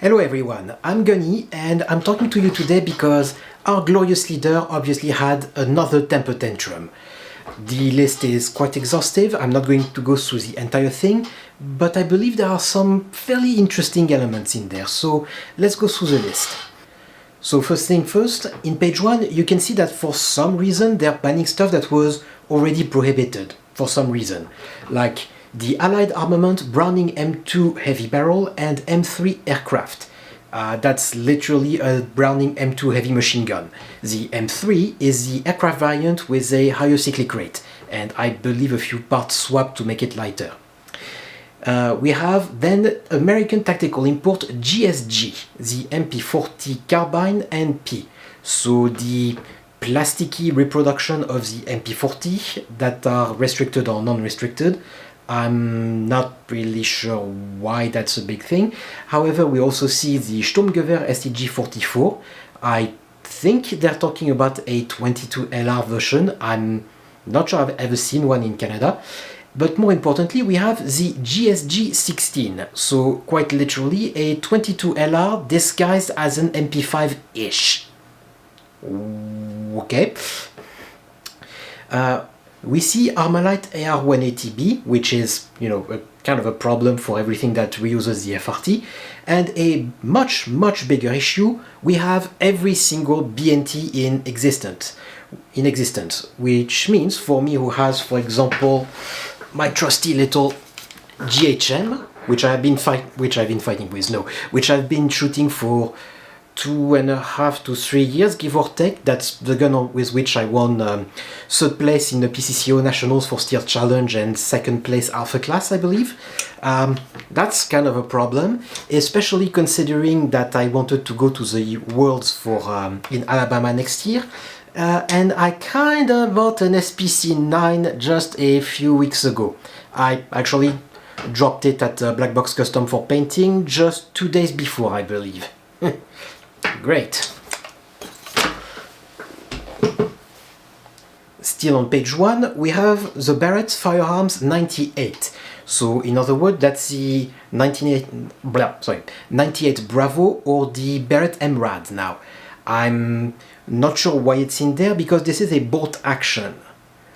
Hello everyone, I'm Gunny and I'm talking to you today because our glorious leader obviously had another temper tantrum. The list is quite exhaustive, I'm not going to go through the entire thing, but I believe there are some fairly interesting elements in there, so let's go through the list. So first thing first, in page 1 you can see that for some reason they're banning stuff that was already prohibited, for some reason, like the Allied armament Browning M2 heavy barrel and M3 aircraft. That's literally a Browning M2 heavy machine gun. The M3 is the aircraft variant with a higher cyclic rate, and I believe a few parts swapped to make it lighter. We have then American tactical import GSG, the MP40 carbine and P. So the plasticky reproduction of the MP40 that are restricted or non-restricted. I'm not really sure why that's a big thing. However, we also see the Sturmgewehr STG-44. I think they're talking about a 22LR version. I'm not sure I've ever seen one in Canada. But more importantly, we have the GSG-16. So quite literally a 22LR disguised as an MP5-ish. Okay. We see Armalite AR-180B, which is, kind of a problem for everything that reuses the FRT. And a much, much bigger issue, we have every single BNT in existence, which means for me who has, for example, my trusty little GHM, which I've been shooting for 2.5 to 3 years, give or take. That's the gun with which I won third place in the PCCO Nationals for Steel Challenge and second place Alpha Class, I believe. That's kind of a problem, especially considering that I wanted to go to the Worlds for in Alabama next year. And I kind of bought an SPC-9 just a few weeks ago. I actually dropped it at Black Box Custom for painting just 2 days before, I believe. Great. Still on page 1, we have the Barrett Firearms 98. So in other words, that's the 98 Bravo or the Barrett MRAD now. I'm not sure why it's in there because this is a bolt action,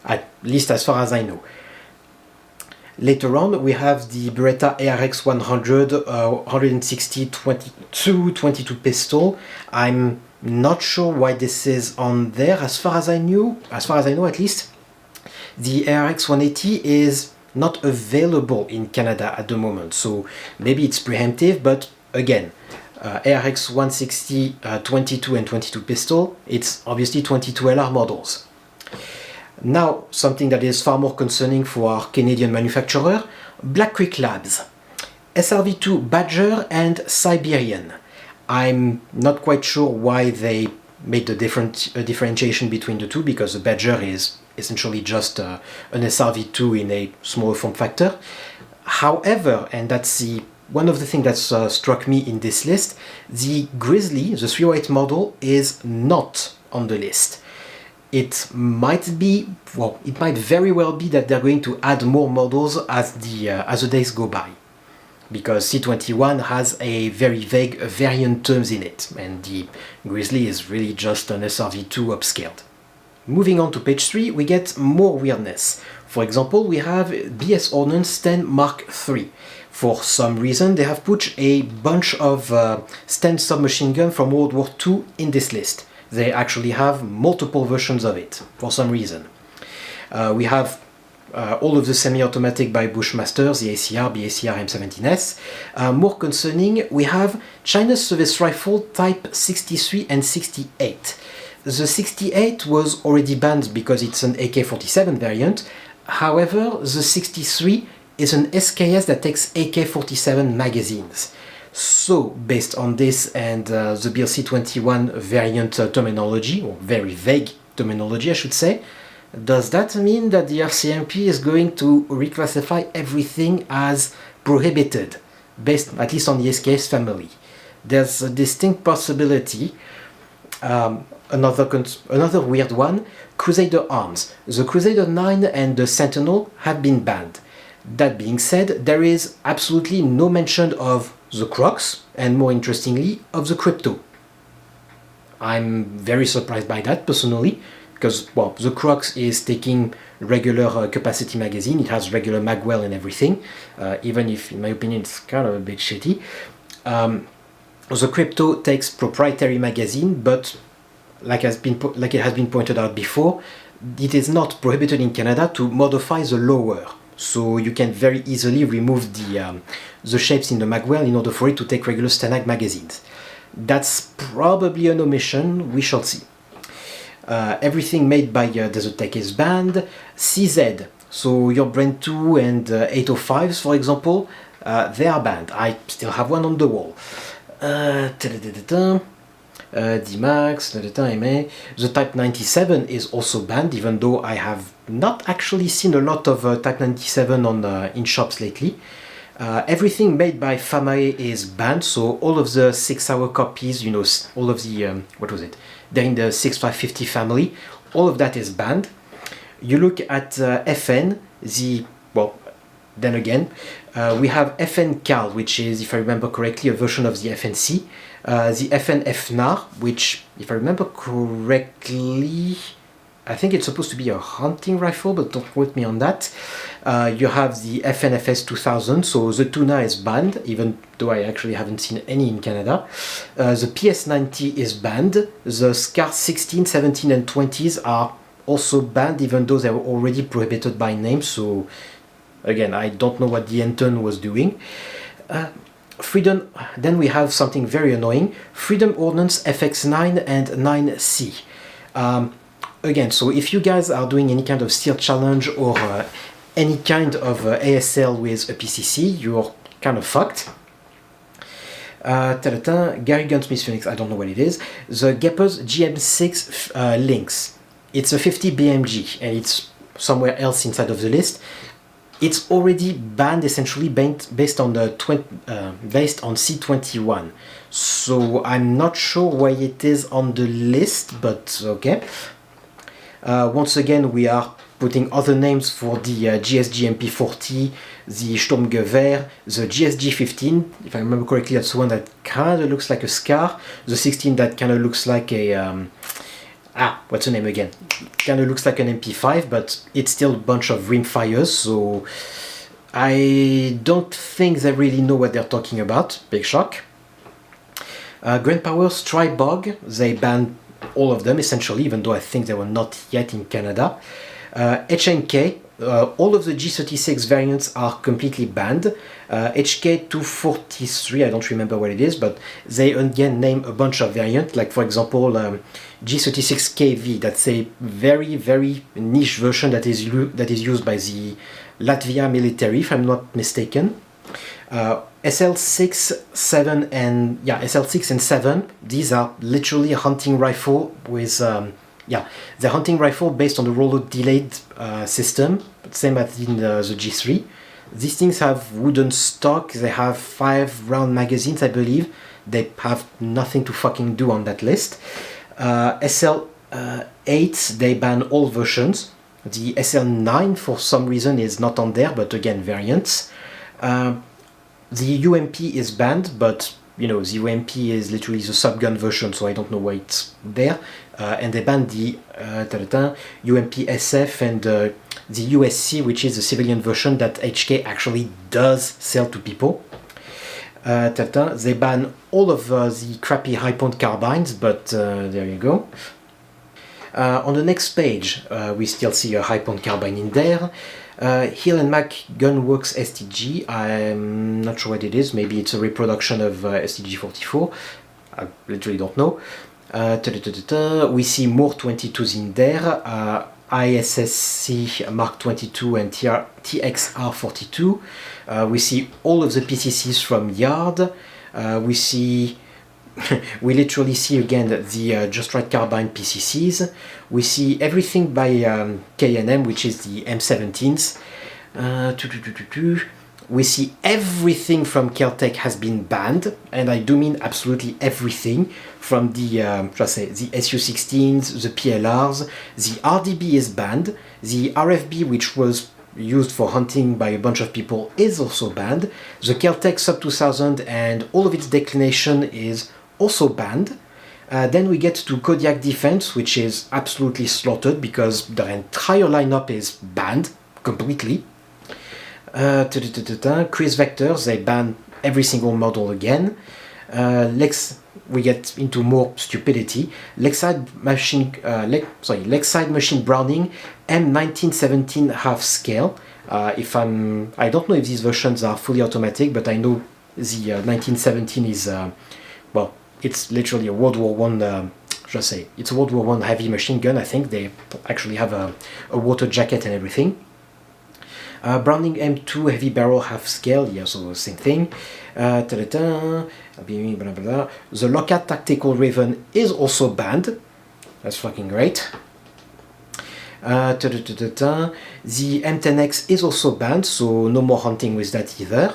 at least as far as I know. Later on, we have the Beretta ARX 100 160 22 pistol. I'm not sure why this is on there. As far as I know at least, the ARX 180 is not available in Canada at the moment. So maybe it's preemptive, but again, ARX 160 22 and 22 pistol, it's obviously 22LR models. Now, something that is far more concerning for our Canadian manufacturer, Black Creek Labs, SRV2 Badger and Siberian. I'm not quite sure why they made the differentiation between the two, because the Badger is essentially just an SRV2 in a smaller form factor. However, and that's one of the things that struck me in this list, the Grizzly, the 308 model, is not on the list. It might very well be that they're going to add more models as the days go by, because C21 has a very vague variant terms in it, and the Grizzly is really just an SRV2 upscaled. Moving on to page 3, we get more weirdness. For example, we have BS Ordnance 10 Mark III. For some reason, they have put a bunch of Sten submachine gun from World War II in this list. They actually have multiple versions of it, for some reason. We have all of the semi-automatic by Bushmasters, the ACR, BACR M17S. More concerning, we have China's service rifle type 63 and 68. The 68 was already banned because it's an AK-47 variant. However, the 63 is an SKS that takes AK-47 magazines. So, based on this and the BLC-21 variant terminology, or very vague terminology I should say, does that mean that the RCMP is going to reclassify everything as prohibited, based at least on the SKS family? There's a distinct possibility. Another weird one, Crusader arms. The Crusader 9 and the Sentinel have been banned. That being said, there is absolutely no mention of the Crocs, and more interestingly, of the crypto. I'm very surprised by that personally, because, well, the Crocs is taking regular capacity magazine, it has regular magwell and everything, even if in my opinion it's kind of a bit shitty. The crypto takes proprietary magazine, but like it has been pointed out before, it is not prohibited in Canada to modify the lower. So you can very easily remove the shapes in the magwell in order for it to take regular Stanag magazines. That's probably an omission, we shall see. Everything made by Desertec is banned. CZ, so your Brand 2 and 805s for example, they are banned. I still have one on the wall. D-Max, MA. The Type 97 is also banned, even though I have not actually seen a lot of Type 97 in shops lately. Everything made by Famae is banned, so all of the 6-hour copies, you know, all of the, what was it? They're in the 6550 family, all of that is banned. You look at FN, well, then again, we have FN Cal, which is, if I remember correctly, a version of the FNC. The FN FNAR, which, if I remember correctly, I think it's supposed to be a hunting rifle, but don't quote me on that. You have the FNFS 2000, so the Tuna is banned, even though I actually haven't seen any in Canada. The PS90 is banned. The SCAR 16, 17 and 20s are also banned, even though they were already prohibited by name, so again, I don't know what the Anton was doing. Freedom, then we have something very annoying, Freedom Ordnance FX9 and 9C. Again, so if you guys are doing any kind of steel challenge or any kind of ASL with a PCC, you're kind of fucked. Gary Gunsmith Phoenix, I don't know what it is. The Gepper's GM6 Lynx. It's a 50 BMG and it's somewhere else inside of the list. It's already banned essentially based on C21. So I'm not sure why it is on the list, but okay. Once again, we are putting other names for the GSG MP40, the Sturmgewehr, the GSG 15, if I remember correctly, that's the one that kind of looks like a SCAR, the 16 that kind of looks like a, what's the name again? Kind of looks like an MP5, but it's still a bunch of rimfires, so I don't think they really know what they're talking about, big shock. Grand Power's Tribog, they banned all of them essentially, even though I think they were not yet in Canada. HNK, all of the G36 variants are completely banned. HK243, I don't remember what it is, but they again name a bunch of variants, like for example G36KV, that's a very, very niche version that is used by the Latvia military, if I'm not mistaken. SL6, 7 and SL6 and 7, these are literally a hunting rifle with the hunting rifle based on the roller delayed system, same as in the G3. These things have wooden stock, they have 5-round magazines, I believe. They have nothing to fucking do on that list. SL8, they ban all versions. The SL9 for some reason is not on there, but again, variants. The UMP is banned, but you know, the UMP is literally the subgun version, so I don't know why it's there. And they banned the UMP SF and the USC, which is the civilian version that HK actually does sell to people. They ban all of the crappy high-point carbines, but there you go. On the next page, we still see a high-point carbine in there. Hill & Mac Gunworks STG, I'm not sure what it is, maybe it's a reproduction of STG-44, I literally don't know. We see more 22s in there, ISSC Mark 22 and TXR42. We see all of the PCCs from Yard. We literally see again the Just Right Carbine PCCs. We see everything by K&M, which is the M17s. We see everything from Keltec has been banned, and I do mean absolutely everything, from the the SU-16s, the PLRs, the RDB is banned, the RFB, which was used for hunting by a bunch of people is also banned. The Kel-Tec Sub 2000 and all of its declination is also banned. Then we get to Kodiak Defense, which is absolutely slaughtered because their entire lineup is banned completely. Chris Vectors, they ban every single model again. We get into more stupidity. Lakeside Machine Browning M1917 half scale. I don't know if these versions are fully automatic, but I know the 1917 is well, it's literally a World War One. It's a World War One heavy machine gun. I think they actually have a water jacket and everything. Browning M2 heavy barrel half scale, yeah, so same thing. The Lockat Tactical Raven is also banned. That's fucking great. The M10X is also banned, so no more hunting with that either.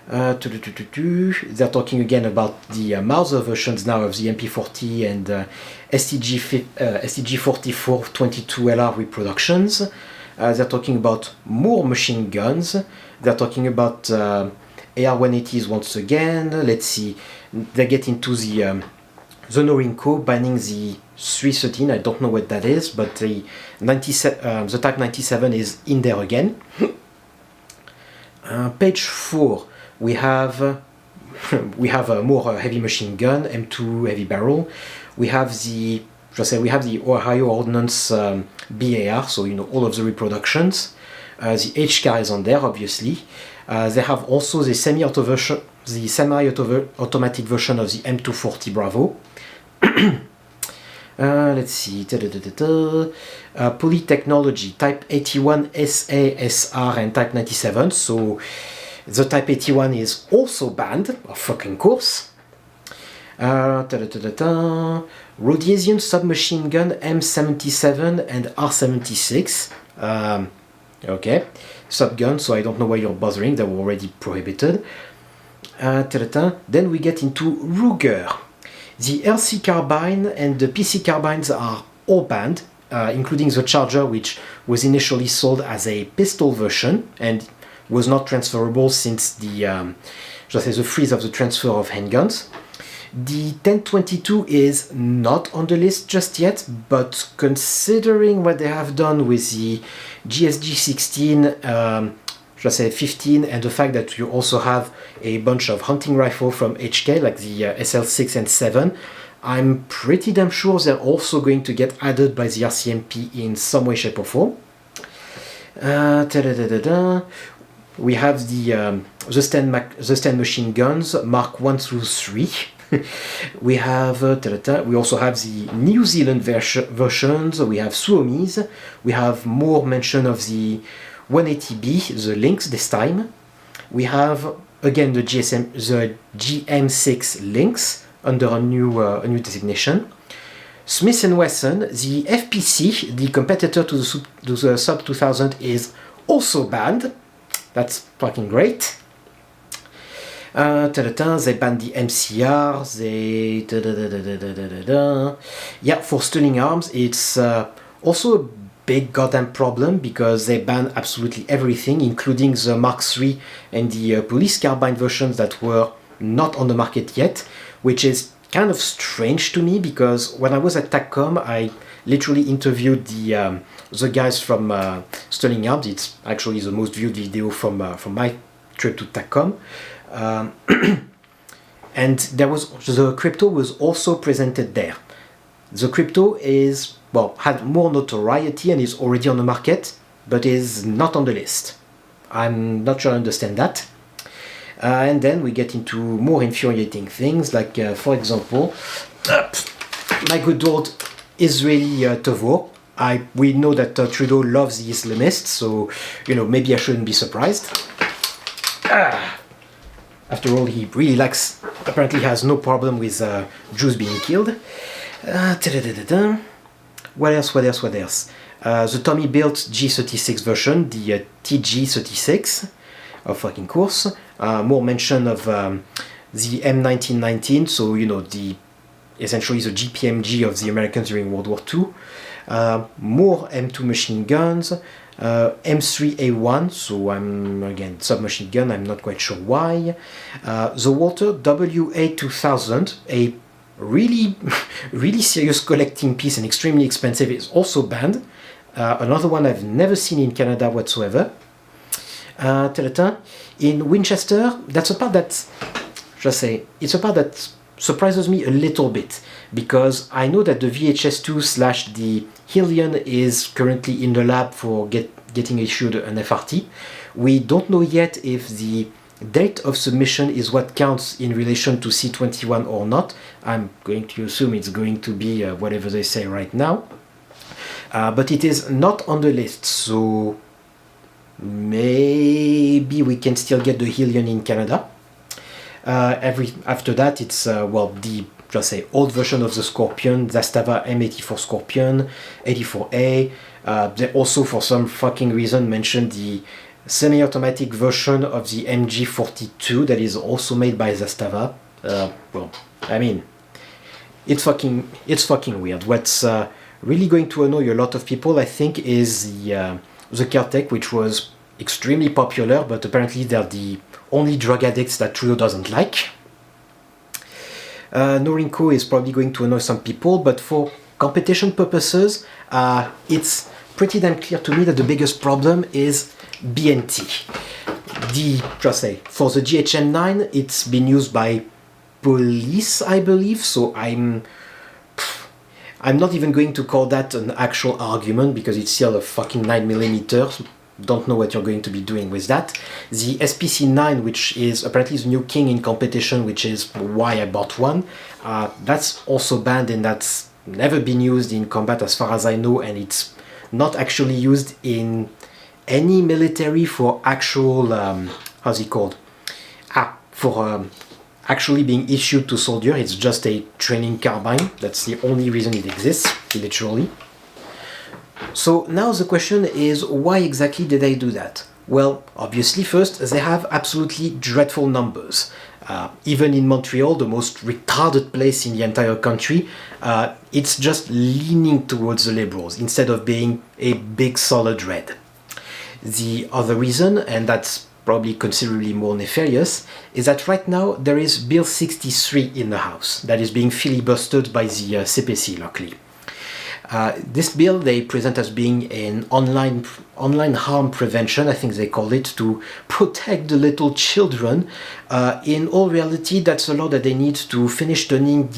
They're talking again about the Mauser versions now of the MP40 and STG-4422LR reproductions. They're talking about more machine guns. They're talking about AR-180s once again. Let's see. They get into the Norinco banning the 313. I don't know what that is, but the Type 97 is in there again. Page 4. We have a more heavy machine gun, M2 heavy barrel. We have the Ohio Ordnance BAR, so you know all of the reproductions. The HK is on there, obviously. They have also the semi-automatic version of the M240 Bravo. Let's see. Polytechnology, Type 81 SA, SR, and Type 97. So the Type 81 is also banned, of fucking course. Rhodesian submachine gun M77 and R76. Okay, subgun, so I don't know why you're bothering, they were already prohibited. Then we get into Ruger. The LC carbine and the PC carbines are all banned, including the Charger, which was initially sold as a pistol version and was not transferable since the freeze of the transfer of handguns. The 1022 is not on the list just yet, but considering what they have done with the GSG 16, 15, and the fact that you also have a bunch of hunting rifles from HK, like the SL6 and 7, I'm pretty damn sure they're also going to get added by the RCMP in some way, shape, or form. We have the Sten machine guns, Mark 1 through 3. We have we also have the New Zealand versions. We have Suomis. We have more mention of the 180B, the Lynx this time. We have again the GM6 Lynx under a new designation. Smith & Wesson, the FPC, the competitor to the Sub 2000, is also banned. That's fucking great. They banned the MCR. Yeah, for Stunning Arms, it's also a big goddamn problem because they ban absolutely everything, including the Mark III and the police carbine versions that were not on the market yet, which is kind of strange to me because when I was at TACCOM, I literally interviewed the guys from Stunning Arms. It's actually the most viewed video from my trip to TACCOM. And the Crypto was also presented there. The Crypto had more notoriety and is already on the market, but is not on the list. I'm not sure I understand that. And then we get into more infuriating things, like for example, my good old Israeli Tavor. We know that Trudeau loves the Islamists, so maybe I shouldn't be surprised. After all, he really apparently has no problem with Jews being killed. What else? The Tommy built G36 version, the TG36, of fucking course. More mention of the M1919, so essentially the GPMG of the Americans during World War II. More M2 machine guns. M3A1, so I'm again submachine gun, I'm not quite sure why. The Walter WA2000, a really really serious collecting piece and extremely expensive, is also banned. Another one I've never seen in Canada whatsoever. In Winchester, that's a part that, just say, it's a part that surprises me a little bit, because I know that the VHS2 / the Hillion is currently in the lab for getting issued an FRT. We don't know yet if the date of submission is what counts in relation to C21 or not. I'm going to assume it's going to be whatever they say right now. But it is not on the list, so maybe we can still get the Hillion in Canada. After that, it's the old version of the Scorpion, Zastava M84 Scorpion, 84A. They also, for some fucking reason, mentioned the semi-automatic version of the MG42 that is also made by Zastava. I mean, it's fucking weird. What's really going to annoy a lot of people, I think, is the Keltec, which was extremely popular, but apparently they're the only drug addicts that Trudeau doesn't like. Norinco is probably going to annoy some people, but for competition purposes, it's pretty damn clear to me that the biggest problem is BNT. For the GHM9, it's been used by police, I believe, so I'm not even going to call that an actual argument, because it's still a fucking 9mm. Don't know what you're going to be doing with that. The SPC9, which is apparently the new king in competition, which is why I bought one, that's also banned, and that's never been used in combat as far as I know, and it's not actually used in any military for actual, how's it called? Actually being issued to soldier. It's just a training carbine. That's the only reason it exists, literally. So now the question is, why exactly did they do that? Well, obviously, first, they have absolutely dreadful numbers. Even in Montreal, the most retarded place in the entire country, it's just leaning towards the Liberals instead of being a big solid red. The other reason, and that's probably considerably more nefarious, is that right now there is Bill 63 in the House that is being filibustered by the CPC, luckily. This bill they present as being an online harm prevention, I think they call it, to protect the little children. In all reality, that's a law that they need to finish turning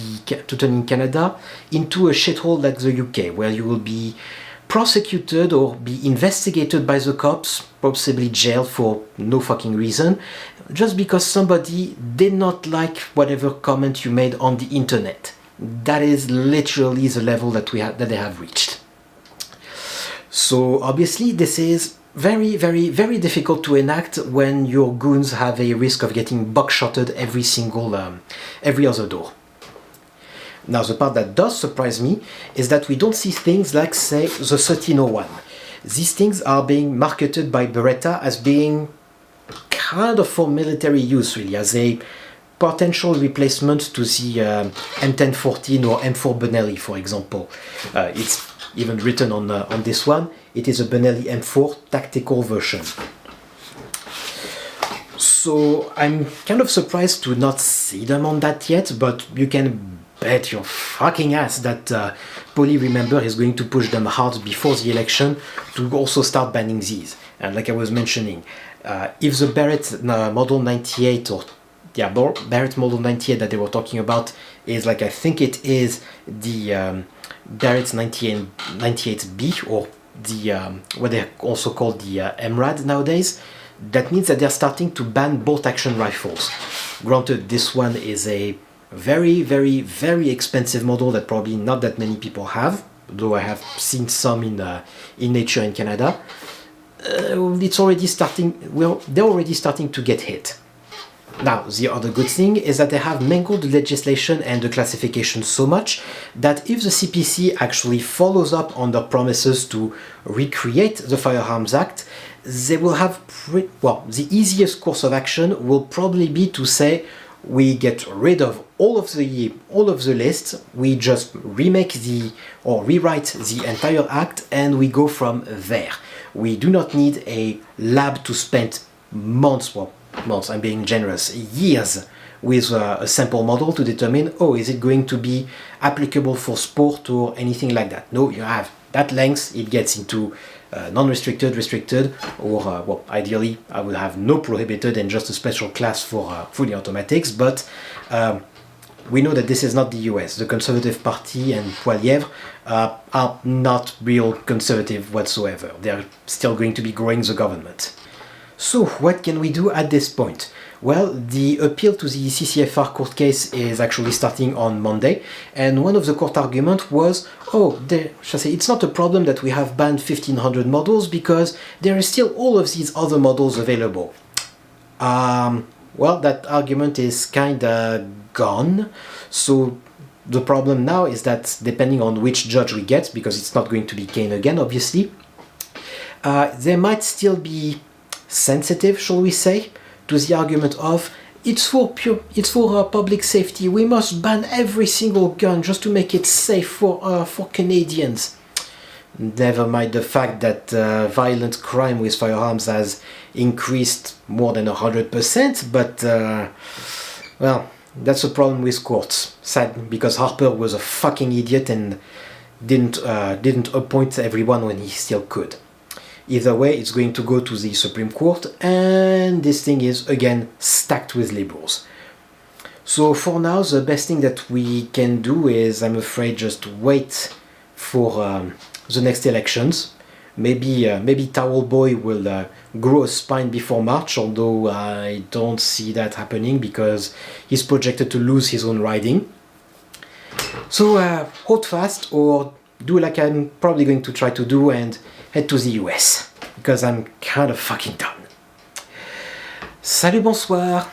Canada into a shithole like the UK, where you will be prosecuted or be investigated by the cops, possibly jailed for no fucking reason, just because somebody did not like whatever comment you made on the internet. That is literally the level that they have reached. So obviously this is very, very, very difficult to enact when your goons have a risk of getting buckshotted every other door. Now, the part that does surprise me is that we don't see things like, say, the 1301. These things are being marketed by Beretta as being kind of for military use, really, as a potential replacement to the M1014 or M4 Benelli, for example. It's even written on this one. It is a Benelli M4 tactical version. So I'm kind of surprised to not see them on that yet, but you can bet your fucking ass that Poly, remember, is going to push them hard before the election to also start banning these. And like I was mentioning, if the Barrett Model 98 or Barrett Model 98 that they were talking about is, like I think it is, the Barrett 98B, or the what they also call the MRAD nowadays, that means that they're starting to ban bolt-action rifles. Granted, this one is a very, very, very expensive model that probably not that many people have, though I have seen some in nature in Canada. It's already starting. Well, they're already starting to get hit. Now, the other good thing is that they have mangled the legislation and the classification so much that if the CPC actually follows up on their promises to recreate the Firearms Act, they will have, the easiest course of action will probably be to say, we get rid of all of the lists, we just rewrite the entire act, and we go from there. We do not need a lab to spend months, well, months, I'm being generous, years with a sample model to determine, oh, is it going to be applicable for sport or anything like that? No, you have that length, it gets into non-restricted, restricted, or, well, ideally, I would have no prohibited and just a special class for fully automatics, but we know that this is not the US. The Conservative Party and Poilievre are not real conservative whatsoever. They're still going to be growing the government. So what can we do at this point? Well, the appeal to the CCFR court case is actually starting on Monday, and one of the court arguments was, oh, it's not a problem that we have banned 1,500 models because there is still all of these other models available. Well, that argument is kinda gone. So the problem now is that depending on which judge we get, because it's not going to be Kane again, obviously, they might still be sensitive, shall we say, to the argument of it's for public safety. We must ban every single gun just to make it safe for Canadians. Never mind the fact that violent crime with firearms has increased more than 100%, but well, that's a problem with courts. Sad, because Harper was a fucking idiot and didn't appoint everyone when he still could. Either way, it's going to go to the Supreme Court, and this thing is, again, stacked with liberals. So for now, the best thing that we can do is, I'm afraid, just wait for the next elections. Maybe Towel Boy will grow a spine before March, although I don't see that happening because he's projected to lose his own riding. So hold fast, or do like I'm probably going to try to do and head to the US, because I'm kind of fucking done. Salut, bonsoir.